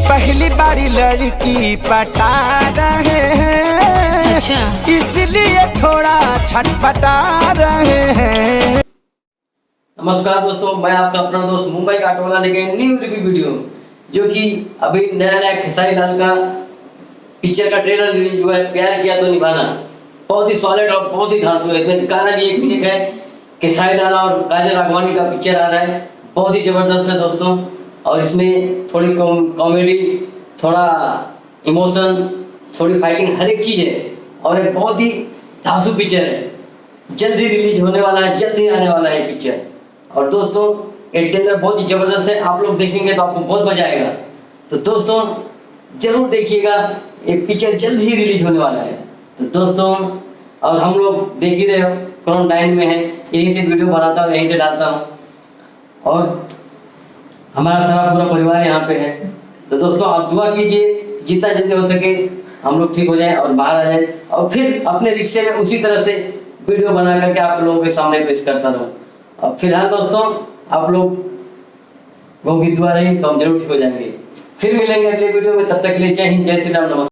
पहली बारी लड़की पटा रहे हैं। अच्छा। इसलिए थोड़ा छटपटा रहे हैं। नमस्कार दोस्तों, मैं आपका अपना दोस्त मुंबई का ऑटो वाला लेके न्यू रिव्यू वीडियो, जो कि अभी नया खेसारी लाल का पिक्चर का ट्रेलर रिलीज हुआ है, प्यार किया तो निभाना। बहुत ही सॉलिड और बहुत ही धांसू है। इसमें गाना भी एक से एक है। खेसारी लाल और काजल राघवानी का पिक्चर आ रहा है, बहुत ही जबरदस्त है दोस्तों। और इसमें थोड़ी कॉमेडी, थोड़ा इमोशन, थोड़ी फाइटिंग, हर एक चीज़ है। और एक बहुत ही धांसू पिक्चर है, जल्दी रिलीज होने वाला है, जल्दी आने वाला है पिक्चर। और दोस्तों ये ट्रेलर बहुत ही जबरदस्त है, आप लोग देखेंगे तो आपको बहुत मजा आएगा। तो दोस्तों जरूर देखिएगा, एक पिक्चर जल्द ही रिलीज होने वाला है। तो दोस्तों और हम लोग देख ही रहे हो, क्वारंटाइन में है, यहीं से वीडियो बनाता हूँ, यहीं से डालता हूँ। और हमारा सारा पूरा परिवार यहाँ पे है। तो दोस्तों आप दुआ कीजिए जितना जल्दी हो सके हम लोग ठीक हो जाएं और बाहर आ जाएं, और फिर अपने रिक्शे में उसी तरह से वीडियो बना करके आप लोगों के सामने पेश करता रहूँ। अब फिलहाल दोस्तों आप लोग की दुआ रही तो हम जरूर ठीक हो जाएंगे। फिर मिलेंगे अगले वीडियो में, तब तक के लिए जय हिंद, जय श्री राम, नमस्कार।